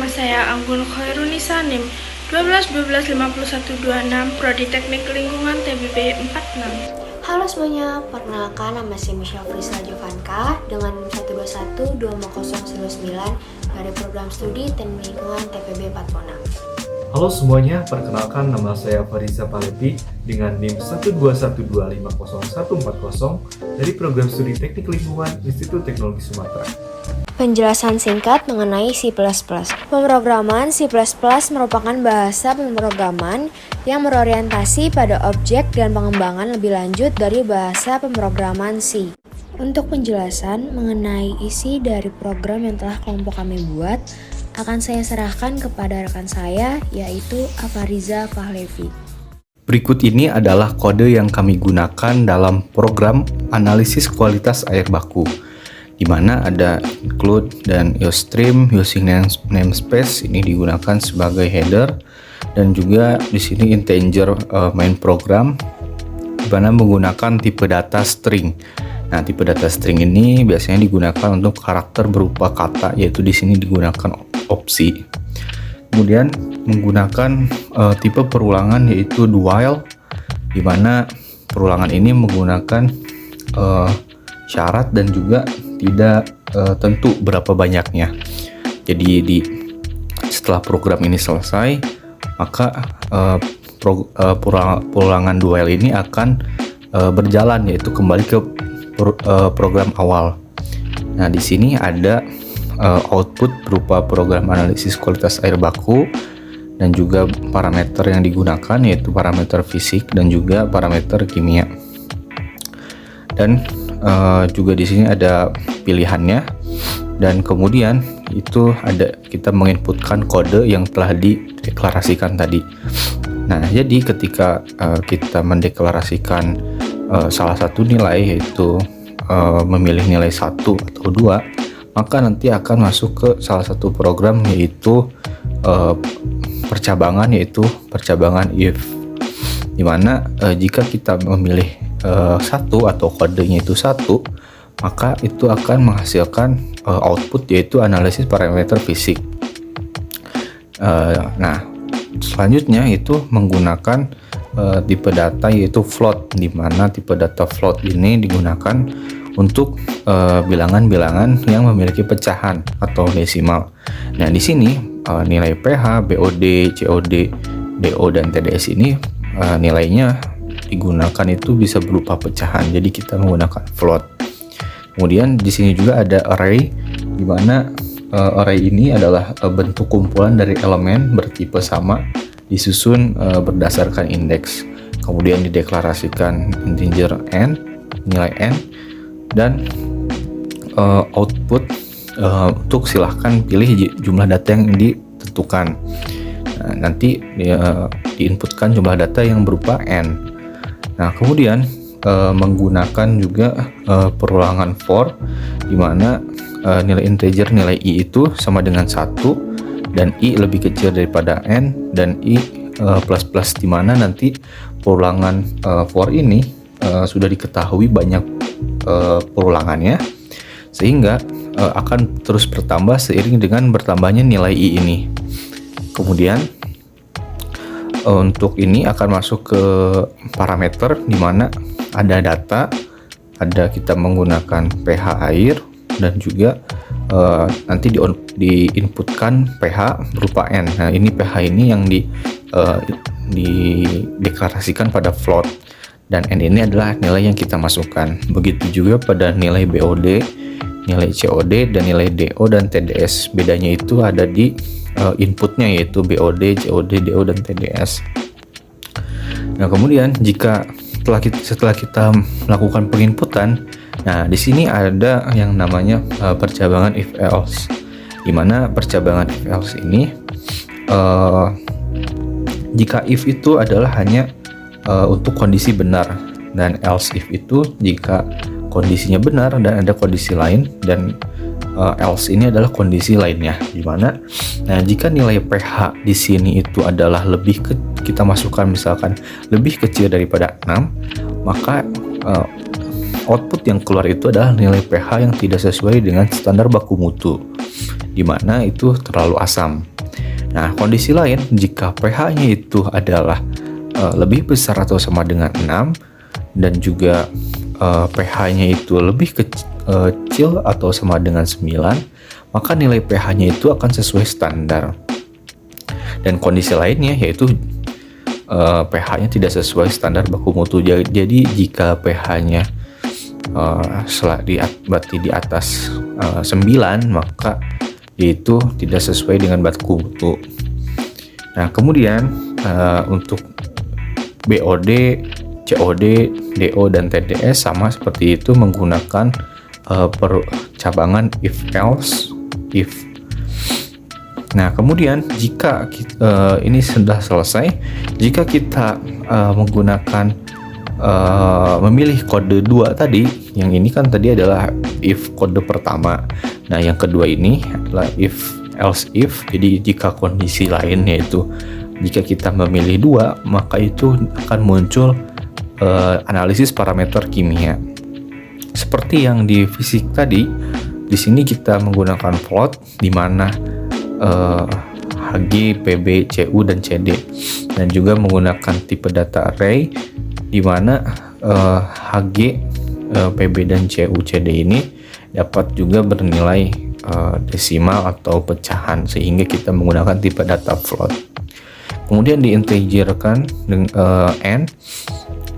nama saya Anggun Khairunisa NIM 12 Prodi Teknik Lingkungan TBB 46. Halo semuanya, perkenalkan nama saya Michelle Frisa Jovanka dengan 121-25099 dari program studi Teknik Lingkungan TPB 46. Halo semuanya, perkenalkan nama saya Fariza Palepi dengan NIM 121250140 dari program studi Teknik Lingkungan Institut Teknologi Sumatera. Penjelasan singkat mengenai C++. Pemrograman C++ merupakan bahasa pemrograman yang berorientasi pada objek dan pengembangan lebih lanjut dari bahasa pemrograman C. Untuk penjelasan mengenai isi dari program yang telah kelompok kami buat, akan saya serahkan kepada rekan saya, yaitu Afariza Pahlevi. Berikut ini adalah kode yang kami gunakan dalam program analisis kualitas air baku, di mana ada include dan usestream using namespace ini digunakan sebagai header, dan juga di sini integer main program di mana menggunakan tipe data string. Nah, tipe data string ini biasanya digunakan untuk karakter berupa kata, yaitu di sini digunakan opsi. Kemudian menggunakan tipe perulangan yaitu do while, di mana perulangan ini menggunakan syarat dan juga tidak tentu berapa banyaknya. Jadi setelah program ini selesai, maka perulangan do while ini akan berjalan, yaitu kembali ke program awal. Nah, di sini ada output berupa program analisis kualitas air baku dan juga parameter yang digunakan yaitu parameter fisik dan juga parameter kimia. Dan juga di sini ada pilihannya, dan kemudian itu ada kita menginputkan kode yang telah dideklarasikan tadi. Nah, jadi ketika kita mendeklarasikan salah satu nilai, yaitu memilih nilai 1 atau 2, maka nanti akan masuk ke salah satu program yaitu percabangan, yaitu percabangan if, dimana jika kita memilih 1 atau kodenya itu 1, maka itu akan menghasilkan output yaitu analisis parameter fisik. Nah, selanjutnya itu menggunakan tipe data yaitu float, di mana tipe data float ini digunakan untuk bilangan-bilangan yang memiliki pecahan atau desimal. Nah, di sini nilai pH, BOD, COD, DO dan TDS ini nilainya digunakan itu bisa berupa pecahan. Jadi kita menggunakan float. Kemudian di sini juga ada array, di mana array ini adalah bentuk kumpulan dari elemen bertipe sama disusun berdasarkan indeks. Kemudian dideklarasikan integer n, nilai n, dan output untuk silahkan pilih jumlah data yang ditentukan. Nah, nanti diinputkan jumlah data yang berupa n. Nah, kemudian menggunakan juga perulangan for, di mana nilai integer nilai i itu sama dengan 1 dan i lebih kecil daripada n, dan i plus plus, di mana nanti perulangan for ini sudah diketahui banyak perulangannya, sehingga akan terus bertambah seiring dengan bertambahnya nilai i ini. Kemudian untuk ini akan masuk ke parameter, di mana ada data, ada kita menggunakan pH air, dan juga nanti diinputkan pH berupa n. Nah, ini pH ini yang dideklarasikan pada float, dan n ini adalah nilai yang kita masukkan. Begitu juga pada nilai BOD, nilai COD, dan nilai DO dan TDS. Bedanya itu ada di inputnya, yaitu BOD, COD, DO, dan TDS. Nah, kemudian setelah kita melakukan penginputan, nah di sini ada yang namanya percabangan if else, di mana percabangan if else ini jika if itu adalah hanya untuk kondisi benar, dan else if itu jika kondisinya benar dan ada kondisi lain, dan else ini adalah kondisi lainnya, dimana jika nilai pH di sini itu adalah kita masukkan misalkan lebih kecil daripada 6, maka output yang keluar itu adalah nilai pH yang tidak sesuai dengan standar baku mutu, dimana itu terlalu asam. Nah, kondisi lain jika pH-nya itu adalah lebih besar atau sama dengan 6 dan juga pH-nya itu lebih kecil atau sama dengan 9, maka nilai pH-nya itu akan sesuai standar. Dan kondisi lainnya yaitu pH-nya tidak sesuai standar baku mutu. Jadi jika pH-nya berarti di atas 9, maka itu tidak sesuai dengan baku mutu. Nah, kemudian untuk BOD, COD, DO, dan TDS sama seperti itu, menggunakan percabangan if else if. Nah, kemudian jika ini sudah selesai, jika kita menggunakan memilih kode 2 tadi, yang ini kan tadi adalah if kode pertama. Nah, yang kedua ini adalah if else if. Jadi jika kondisi lain, yaitu jika kita memilih 2, maka itu akan muncul analisis parameter kimia. Seperti yang di fisik tadi, di sini kita menggunakan float di mana Hg, Pb, Cu, dan Cd, dan juga menggunakan tipe data array di mana Hg, Pb, dan Cu, Cd ini dapat juga bernilai desimal atau pecahan, sehingga kita menggunakan tipe data float. Kemudian diintegerkan dengan n,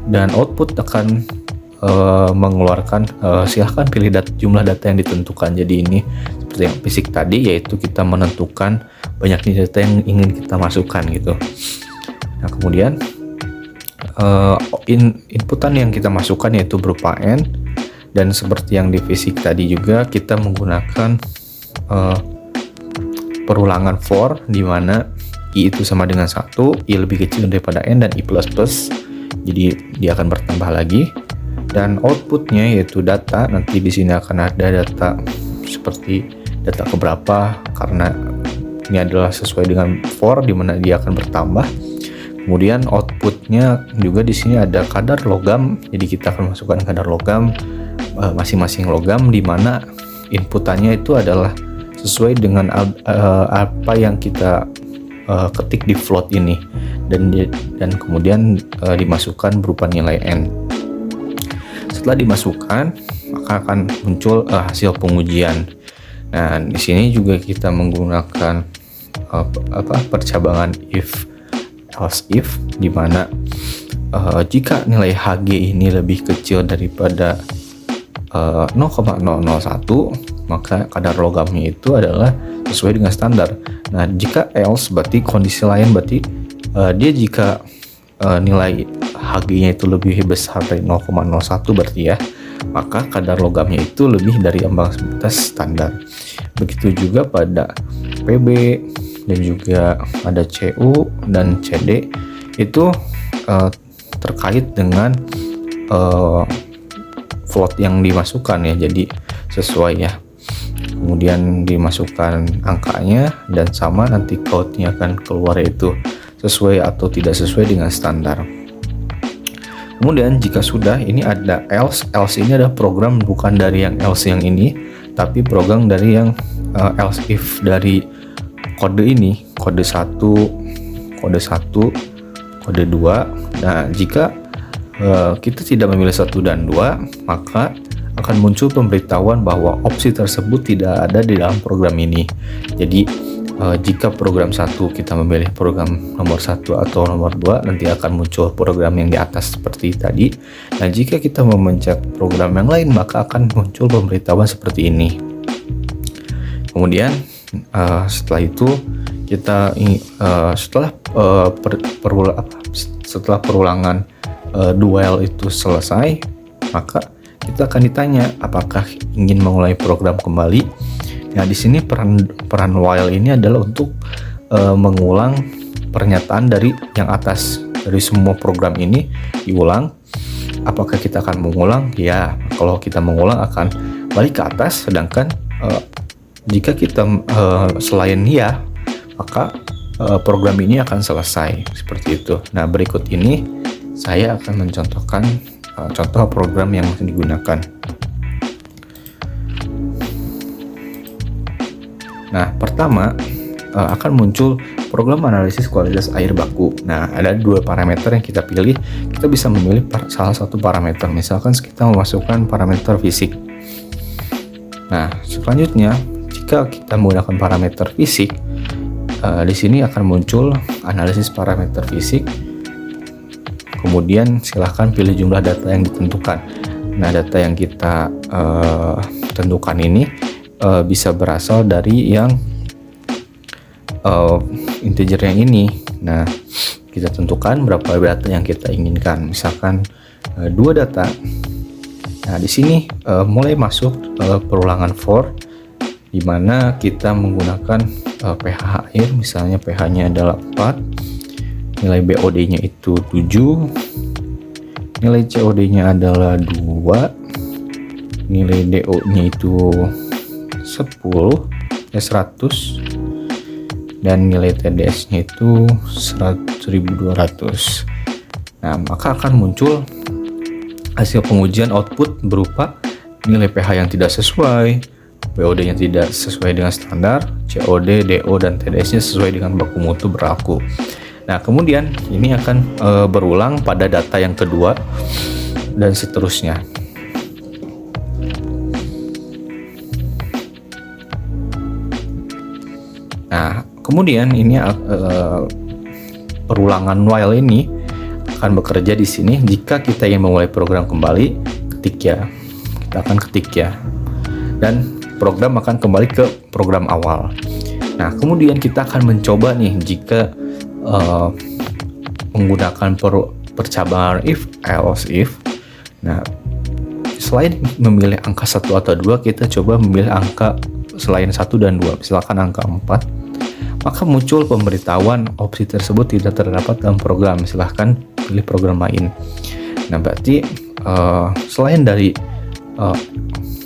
dan output akan mengeluarkan silahkan pilih jumlah data yang ditentukan. Jadi ini seperti yang fisik tadi, yaitu kita menentukan banyaknya data yang ingin kita masukkan gitu. Nah, kemudian inputan yang kita masukkan yaitu berupa n, dan seperti yang di fisik tadi juga kita menggunakan perulangan for, di mana i itu sama dengan 1, i lebih kecil daripada n, dan i plus plus, jadi dia akan bertambah lagi. Dan outputnya yaitu data, nanti di sini akan ada data seperti data keberapa, karena ini adalah sesuai dengan for, di mana dia akan bertambah. Kemudian outputnya juga di sini ada kadar logam, jadi kita akan masukkan kadar logam masing-masing logam, di mana inputannya itu adalah sesuai dengan apa yang kita ketik di float ini, dan kemudian dimasukkan berupa nilai n. Setelah dimasukkan, maka akan muncul hasil pengujian. Nah, di sini juga kita menggunakan percabangan if else if, di mana jika nilai Hg ini lebih kecil daripada 0,001, maka kadar logamnya itu adalah sesuai dengan standar. Nah, jika else berarti kondisi lain, berarti dia jika nilai Hg-nya itu lebih besar dari 0,01 berarti ya, maka kadar logamnya itu lebih dari ambang batas standar. Begitu juga pada Pb, dan juga ada Cu dan Cd, itu terkait dengan float yang dimasukkan ya, jadi sesuai ya. Kemudian dimasukkan angkanya, dan sama nanti count-nya akan keluar, yaitu sesuai atau tidak sesuai dengan standar. Kemudian jika sudah, ini ada else. Else ini adalah program bukan dari yang else yang ini, tapi program dari yang else if dari kode ini, kode 1, kode 1, kode 2. Nah, jika kita tidak memilih 1 dan 2, maka akan muncul pemberitahuan bahwa opsi tersebut tidak ada di dalam program ini. Jadi jika program 1 kita memilih program nomor 1 atau nomor 2, nanti akan muncul program yang di atas seperti tadi. Nah, jika kita memencet program yang lain, maka akan muncul pemberitahuan seperti ini. Kemudian setelah itu kita setelah perulangan dual itu selesai, maka kita akan ditanya apakah ingin memulai program kembali. Nah, di sini peran while ini adalah untuk mengulang pernyataan dari yang atas, dari semua program ini diulang. Apakah kita akan mengulang? Ya, kalau kita mengulang akan balik ke atas, sedangkan jika kita selain ya, maka program ini akan selesai, seperti itu. Nah, berikut ini saya akan mencontohkan contoh program yang digunakan. Nah, pertama akan muncul program analisis kualitas air baku. Nah, ada dua parameter yang kita pilih. Kita bisa memilih salah satu parameter. Misalkan kita memasukkan parameter fisik. Nah, selanjutnya jika kita menggunakan parameter fisik, di sini akan muncul analisis parameter fisik. Kemudian silahkan pilih jumlah data yang ditentukan. Nah, data yang kita tentukan ini bisa berasal dari yang integer yang ini. Nah, kita tentukan berapa data yang kita inginkan. Misalkan 2 data. Nah, di sini mulai masuk perulangan for, di mana kita menggunakan pH air, misalnya pH-nya adalah 4, nilai BOD-nya itu 7, nilai COD-nya adalah 2, nilai DO-nya itu 100, dan nilai TDS-nya itu 1200. Nah, maka akan muncul hasil pengujian output berupa nilai pH yang tidak sesuai, BOD yang tidak sesuai dengan standar, COD, DO, dan TDS-nya sesuai dengan baku mutu berlaku. Nah, kemudian ini akan berulang pada data yang kedua dan seterusnya. Nah, kemudian ini perulangan while ini akan bekerja di sini. Jika kita ingin memulai program kembali, ketik ya. Kita akan ketik ya. Dan program akan kembali ke program awal. Nah, kemudian kita akan mencoba nih jika menggunakan percabangan if, else, if. Nah, selain memilih angka 1 atau 2, kita coba memilih angka selain 1 dan 2, misalkan angka 4. Maka muncul pemberitahuan opsi tersebut tidak terdapat dalam program, silahkan pilih program lain. Nah, berarti selain dari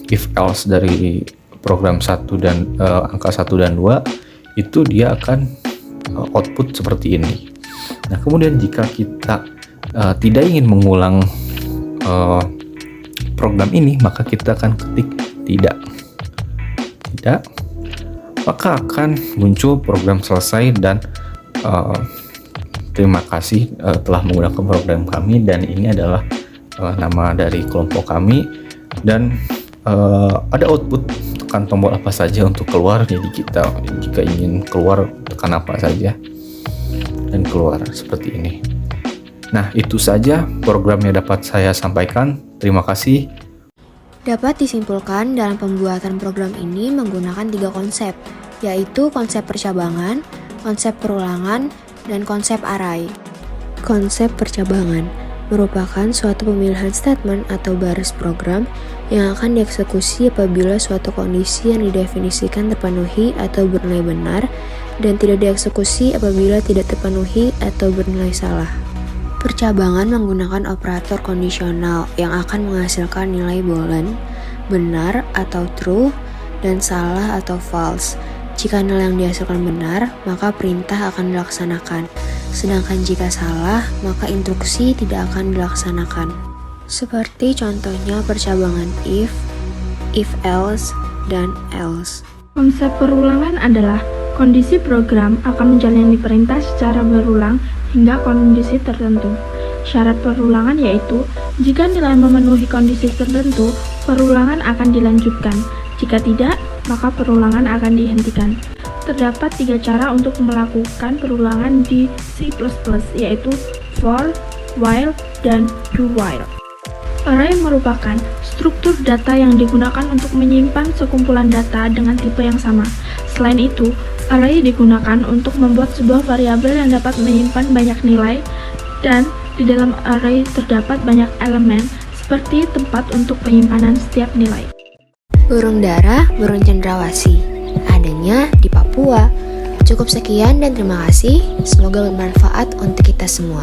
if else dari program 1 dan angka 1 dan 2, itu dia akan output seperti ini. Nah, kemudian jika kita tidak ingin mengulang program ini, maka kita akan ketik tidak, maka akan muncul program selesai dan terima kasih telah menggunakan program kami, dan ini adalah nama dari kelompok kami, dan ada output, tekan tombol apa saja untuk keluar. Jadi kita jika ingin keluar tekan apa saja dan keluar seperti ini. Nah, itu saja program yang dapat saya sampaikan. Terima kasih. Dapat disimpulkan dalam pembuatan program ini menggunakan 3 konsep, yaitu konsep percabangan, konsep perulangan, dan konsep array. Konsep percabangan merupakan suatu pemilihan statement atau baris program yang akan dieksekusi apabila suatu kondisi yang didefinisikan terpenuhi atau bernilai benar, dan tidak dieksekusi apabila tidak terpenuhi atau bernilai salah. Percabangan menggunakan operator kondisional yang akan menghasilkan nilai boolean, benar atau true, dan salah atau false. Jika nilai yang dihasilkan benar, maka perintah akan dilaksanakan. Sedangkan jika salah, maka instruksi tidak akan dilaksanakan. Seperti contohnya percabangan if else, dan else. Konsep perulangan adalah kondisi program akan menjalani perintah secara berulang hingga kondisi tertentu. Syarat perulangan yaitu, jika nilai memenuhi kondisi tertentu, perulangan akan dilanjutkan. Jika tidak, maka perulangan akan dihentikan. Terdapat 3 cara untuk melakukan perulangan di C++, yaitu for, while, dan do while. Array merupakan struktur data yang digunakan untuk menyimpan sekumpulan data dengan tipe yang sama. Selain itu, array digunakan untuk membuat sebuah variabel yang dapat menyimpan banyak nilai, dan di dalam array terdapat banyak elemen seperti tempat untuk penyimpanan setiap nilai. Burung dara, burung cendrawasih, adanya di Papua. Cukup sekian dan terima kasih. Semoga bermanfaat untuk kita semua.